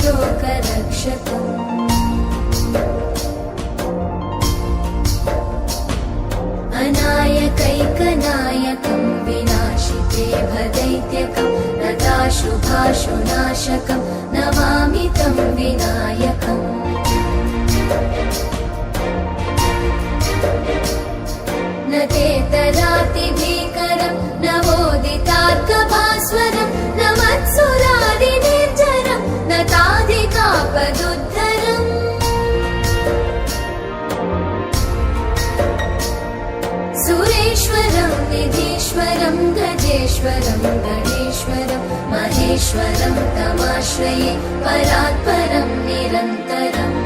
लोकरक्षकम् अनायकैकनायकं विनाशिते भदैत्यकं नताशुभाशुनाशकं नमामि तं विनायकम् न तेतरातिभीकरं नवोदितार्कभास्वरं न मत्सुरादिनिर्जरं न ताधिकापदुद्धरम् सुरेश्वरं निधीश्वरं गजेश्वरं गणेश्वरं महेश्वरं तमाश्रये परात्परं निरन्तरम्